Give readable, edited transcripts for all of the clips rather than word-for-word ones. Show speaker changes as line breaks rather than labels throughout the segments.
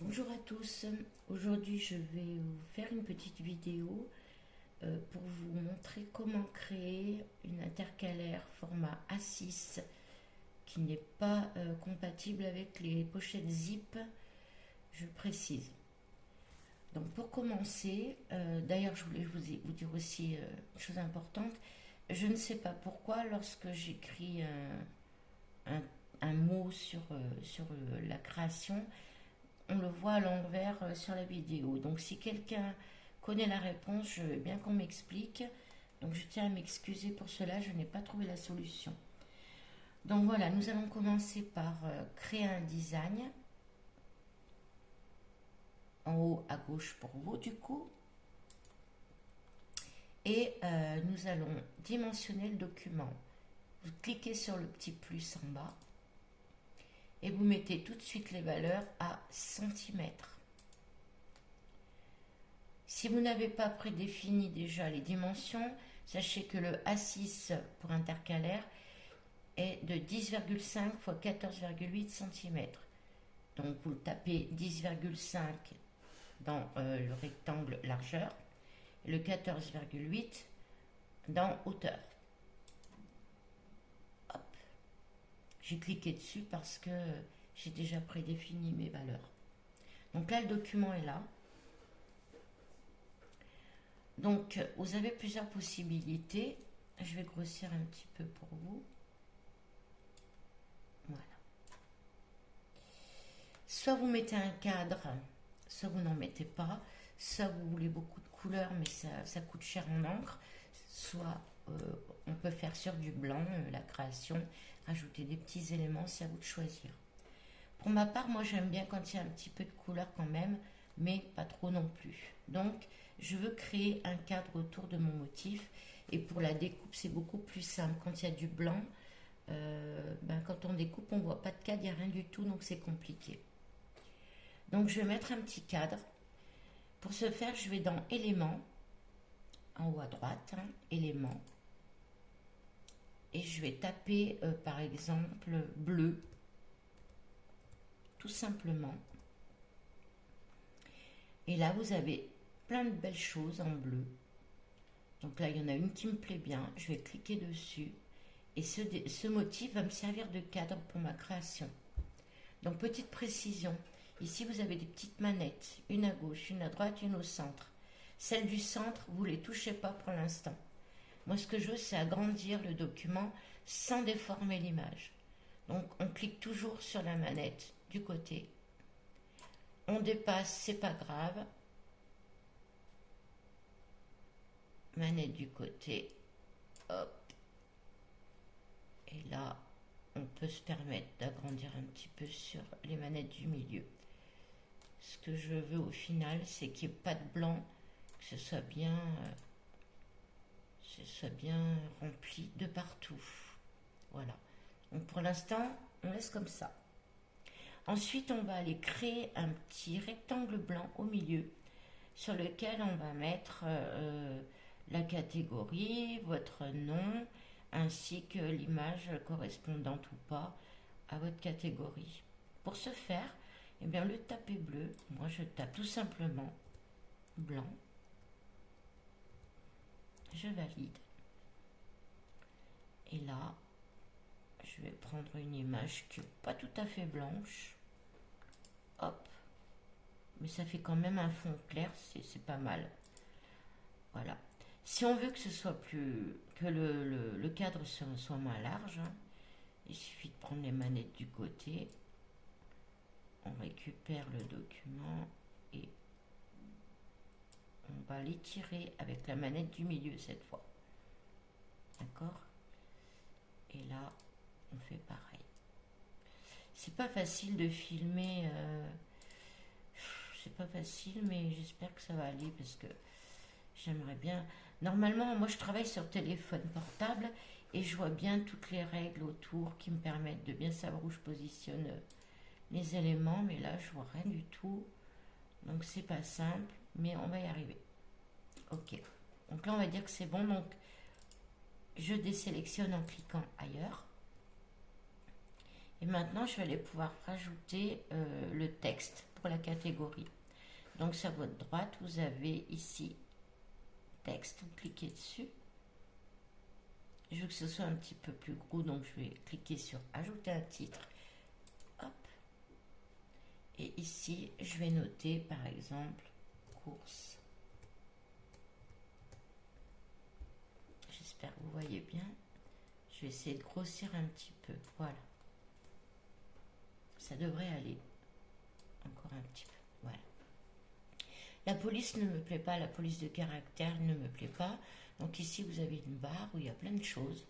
Bonjour à tous, aujourd'hui je vais vous faire une petite vidéo pour vous montrer comment créer une intercalaire format A6 qui n'est pas compatible avec les pochettes zip, je précise. Donc pour commencer, d'ailleurs je voulais vous dire aussi une chose importante, je ne sais pas pourquoi lorsque j'écris un mot sur la création, on le voit à l'envers sur la vidéo. Donc si quelqu'un connaît la réponse, je veux bien qu'on m'explique. Donc je tiens à m'excuser pour cela, je n'ai pas trouvé la solution. Donc voilà, nous allons commencer par créer un design. En haut à gauche pour vous du coup. Et nous allons dimensionner le document. Vous cliquez sur le petit plus en bas. Et vous mettez tout de suite les valeurs à centimètres. Si vous n'avez pas prédéfini déjà les dimensions, sachez que le A6 pour intercalaire est de 10,5 x 14,8 cm. Donc vous le tapez 10,5 dans le rectangle largeur et le 14,8 dans hauteur. Hop. J'ai cliqué dessus parce que j'ai déjà prédéfini mes valeurs. Donc là, le document est là. Donc, vous avez plusieurs possibilités. Je vais grossir un petit peu pour vous. Voilà. Soit vous mettez un cadre, soit vous n'en mettez pas. Soit vous voulez beaucoup de couleurs, mais ça coûte cher en encre. Soit on peut faire sur du blanc, la création, rajouter des petits éléments, c'est à vous de choisir. Pour ma part, moi j'aime bien quand il y a un petit peu de couleur quand même, mais pas trop non plus. Donc, je veux créer un cadre autour de mon motif. Et pour la découpe, c'est beaucoup plus simple. Quand il y a du blanc, quand on découpe, on ne voit pas de cadre, il n'y a rien du tout, donc c'est compliqué. Donc, je vais mettre un petit cadre. Pour ce faire, je vais dans éléments, en haut à droite, éléments. Et je vais taper, par exemple, bleu, tout simplement. Et là, vous avez plein de belles choses en bleu. Donc là, il y en a une qui me plaît bien. Je vais cliquer dessus. Et ce motif va me servir de cadre pour ma création. Donc, petite précision. Ici, vous avez des petites manettes. Une à gauche, une à droite, une au centre. Celle du centre, vous ne les touchez pas pour l'instant. Moi, ce que je veux, c'est agrandir le document sans déformer l'image. Donc, on clique toujours sur la manette du côté. On dépasse, c'est pas grave. Manette du côté, hop, et là on peut se permettre d'agrandir un petit peu sur les manettes du milieu. Ce que je veux au final, c'est qu'il n'y ait pas de blanc, que ce soit bien rempli de partout. Voilà, donc pour l'instant on laisse comme ça. Ensuite on va aller créer un petit rectangle blanc au milieu sur lequel on va mettre la catégorie, votre nom, ainsi que l'image correspondante ou pas à votre catégorie. Pour ce faire, eh bien, le taper bleu, moi je tape tout simplement blanc, je valide, et là, je vais prendre une image qui n'est pas tout à fait blanche, hop, mais ça fait quand même un fond clair, c'est pas mal. Voilà. Si on veut que ce soit que le cadre soit moins large, il suffit de prendre les manettes du côté, on récupère le document et on va l'étirer avec la manette du milieu cette fois. D'accord? Et là, on fait pareil. C'est pas facile de filmer, c'est pas facile, mais j'espère que ça va aller parce que j'aimerais bien. Normalement, moi je travaille sur téléphone portable et je vois bien toutes les règles autour qui me permettent de bien savoir où je positionne les éléments, mais là je vois rien du tout. Donc c'est pas simple, mais on va y arriver. Ok. Donc là on va dire que c'est bon. Donc je désélectionne en cliquant ailleurs. Et maintenant, je vais aller pouvoir rajouter le texte pour la catégorie. Donc, sur votre droite, vous avez ici texte. Vous cliquez dessus. Je veux que ce soit un petit peu plus gros, donc je vais cliquer sur ajouter un titre. Hop. Et ici, je vais noter par exemple course. J'espère que vous voyez bien. Je vais essayer de grossir un petit peu. Voilà. Ça devrait aller. Encore un petit peu. Voilà. La police ne me plaît pas, la police de caractère ne me plaît pas. Donc ici, vous avez une barre où il y a plein de choses.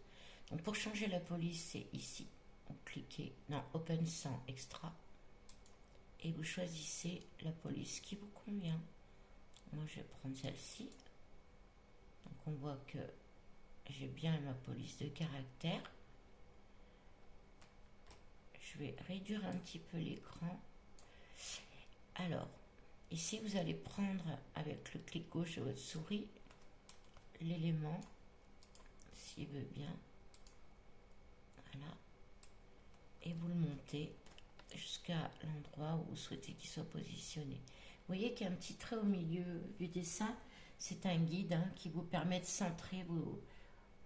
Donc pour changer la police, c'est ici. Vous cliquez dans Open sans extra. Et vous choisissez la police qui vous convient. Moi, je vais prendre celle-ci. Donc on voit que j'ai bien ma police de caractère. Je vais réduire un petit peu l'écran. Alors, ici, vous allez prendre avec le clic gauche de votre souris l'élément, s'il veut bien. Voilà. Et vous le montez jusqu'à l'endroit où vous souhaitez qu'il soit positionné. Vous voyez qu'il y a un petit trait au milieu du dessin. C'est un guide qui vous permet de centrer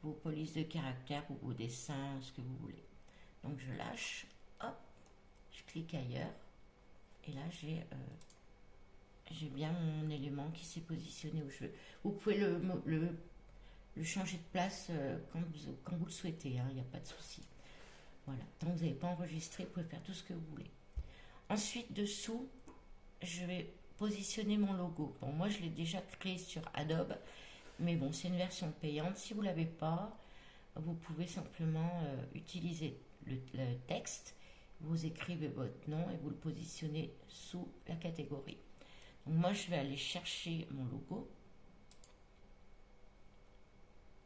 vos polices de caractère ou vos dessins, ce que vous voulez. Donc je lâche, hop, je clique ailleurs. Et là, j'ai bien mon élément qui s'est positionné où je veux. Vous pouvez le changer de place quand vous le souhaitez, il n'y a pas de souci. Voilà, tant que vous n'avez pas enregistré, vous pouvez faire tout ce que vous voulez. Ensuite, dessous, je vais positionner mon logo. Bon, moi, je l'ai déjà créé sur Adobe, mais bon, c'est une version payante. Si vous ne l'avez pas, vous pouvez simplement utiliser le texte. Vous écrivez votre nom et vous le positionnez sous la catégorie. Donc moi, je vais aller chercher mon logo.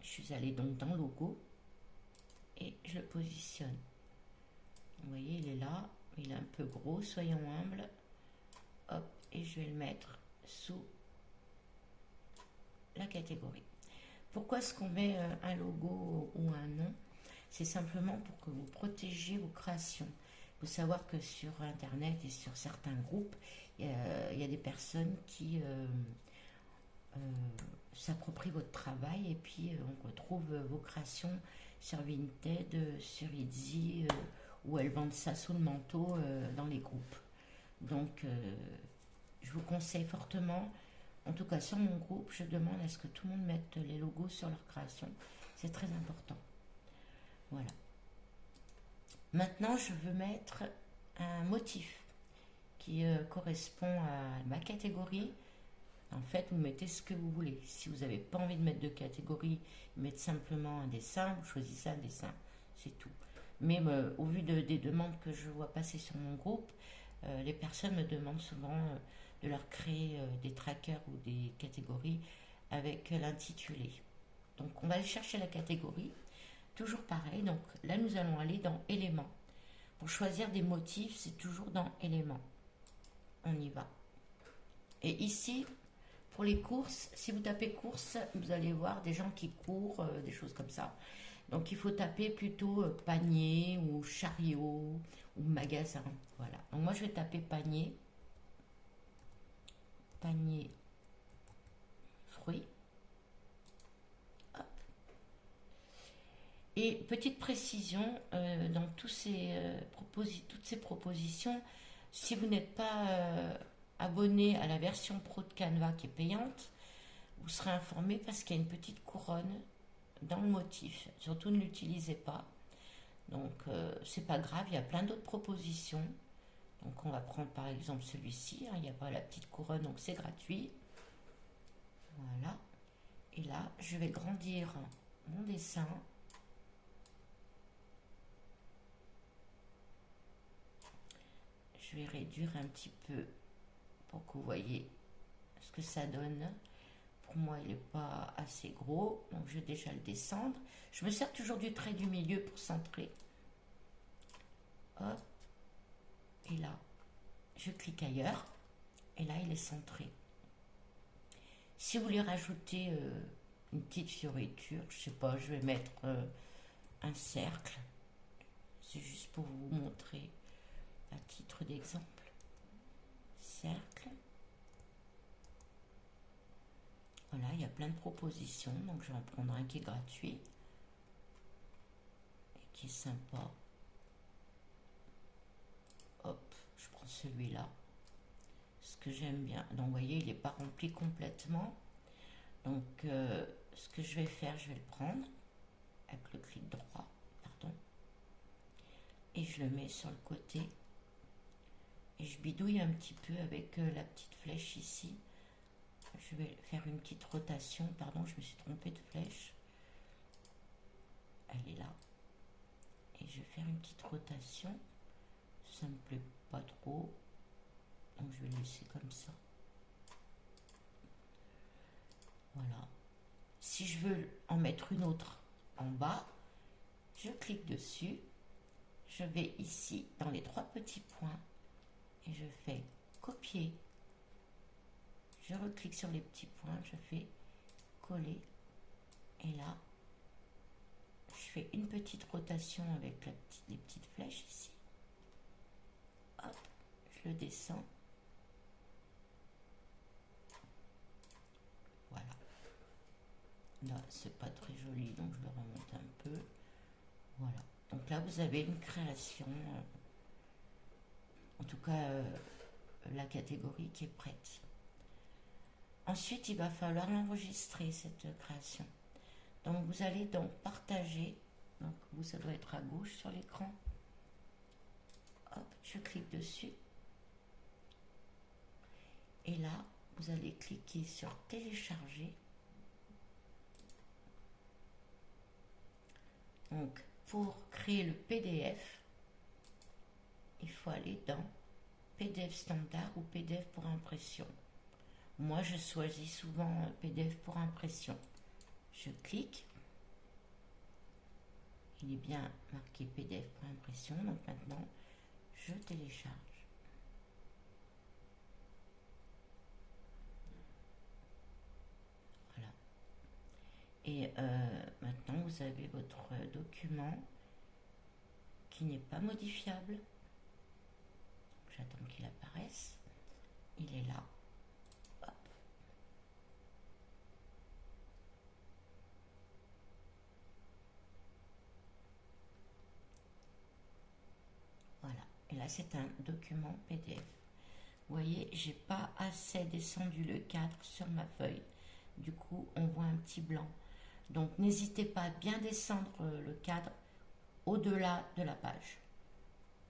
Je suis allée donc dans logo et je le positionne. Vous voyez, il est là, il est un peu gros, soyons humbles. Hop, et je vais le mettre sous la catégorie. Pourquoi est-ce qu'on met un logo ou un nom? C'est simplement pour que vous protégiez vos créations. Il faut savoir que sur Internet et sur certains groupes, il y a des personnes qui s'approprient votre travail et puis on retrouve vos créations sur Vinted, sur Etsy, où elles vendent ça sous le manteau dans les groupes. Donc, je vous conseille fortement, en tout cas sur mon groupe, je demande à ce que tout le monde mette les logos sur leur création. C'est très important. Voilà. Maintenant, je veux mettre un motif qui correspond à ma catégorie. En fait, vous mettez ce que vous voulez. Si vous n'avez pas envie de mettre de catégorie, mettez simplement un dessin, vous choisissez un dessin, c'est tout. Mais au vu des demandes que je vois passer sur mon groupe, les personnes me demandent souvent de leur créer des trackers ou des catégories avec l'intitulé. Donc on va aller chercher la catégorie, toujours pareil. Donc là nous allons aller dans éléments. Pour choisir des motifs, c'est toujours dans éléments. On y va. Et ici, pour les courses, si vous tapez courses, vous allez voir des gens qui courent, des choses comme ça. Donc il faut taper plutôt panier ou chariot ou magasin. Voilà. Donc moi je vais taper panier. Panier fruits. Hop. Et petite précision, dans toutes ces propositions, si vous n'êtes pas abonné à la version pro de Canva qui est payante, vous serez informé parce qu'il y a une petite couronne dans le motif. Surtout ne l'utilisez pas. Donc c'est pas grave, il y a plein d'autres propositions. Donc on va prendre par exemple celui-ci, il n'y a pas la petite couronne, donc c'est gratuit. Voilà. Et là, je vais grandir mon dessin. Je vais réduire un petit peu pour que vous voyez ce que ça donne. Pour moi, il n'est pas assez gros, donc je vais déjà le descendre. Je me sers toujours du trait du milieu pour centrer. Hop. Et là, je clique ailleurs. Et là, il est centré. Si vous voulez rajouter une petite fioriture, je sais pas, je vais mettre un cercle. C'est juste pour vous montrer à titre d'exemple. Cercle. Voilà, il y a plein de propositions, donc je vais en prendre un qui est gratuit et qui est sympa. Hop, je prends celui-là. Ce que j'aime bien. Donc, vous voyez, il n'est pas rempli complètement. Donc, ce que je vais faire, je vais le prendre avec le clic droit, pardon, et je le mets sur le côté. Et je bidouille un petit peu avec la petite flèche ici. Je vais faire une petite rotation. Pardon, je me suis trompée de flèche. Elle est là. Et je vais faire une petite rotation. Ça me plaît pas trop. Donc je vais le laisser comme ça. Voilà. Si je veux en mettre une autre en bas, je clique dessus. Je vais ici dans les 3 petits points. Et je fais copier. Je reclique sur les petits points. Je fais coller. Et là, je fais une petite rotation avec les petites flèches ici. Hop, je le descends. Voilà. Là, c'est pas très joli, donc je le remonte un peu. Voilà. Donc là, vous avez une création. En tout cas, la catégorie qui est prête. Ensuite, il va falloir enregistrer cette création. Donc, vous allez donc partager. Donc, vous, ça doit être à gauche sur l'écran. Hop, je clique dessus. Et là, vous allez cliquer sur télécharger. Donc, pour créer le PDF, il faut aller dans PDF standard ou PDF pour impression. Moi, je choisis souvent PDF pour impression. Je clique. Il est bien marqué PDF pour impression. Donc maintenant, je télécharge. Voilà. Et maintenant, vous avez votre document qui n'est pas modifiable. J'attends qu'il apparaisse. Il est là. Hop. Voilà. Et là, c'est un document PDF. Vous voyez, j'ai pas assez descendu le cadre sur ma feuille. Du coup, on voit un petit blanc. Donc, n'hésitez pas à bien descendre le cadre au-delà de la page.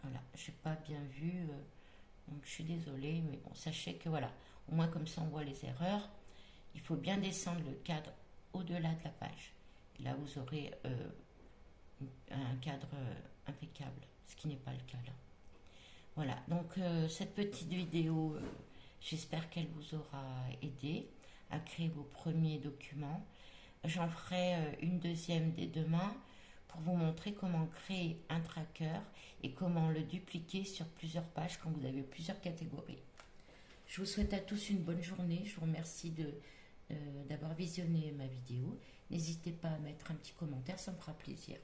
Voilà, je n'ai pas bien vu, donc je suis désolée, mais bon, sachez que voilà, au moins comme ça on voit les erreurs. Il faut bien descendre le cadre au-delà de la page. Et là, vous aurez un cadre impeccable, ce qui n'est pas le cas là. Voilà, donc cette petite vidéo, j'espère qu'elle vous aura aidé à créer vos premiers documents. J'en ferai une deuxième dès demain pour vous montrer comment créer un tracker et comment le dupliquer sur plusieurs pages quand vous avez plusieurs catégories. Je vous souhaite à tous une bonne journée. Je vous remercie d'avoir visionné ma vidéo. N'hésitez pas à mettre un petit commentaire, ça me fera plaisir.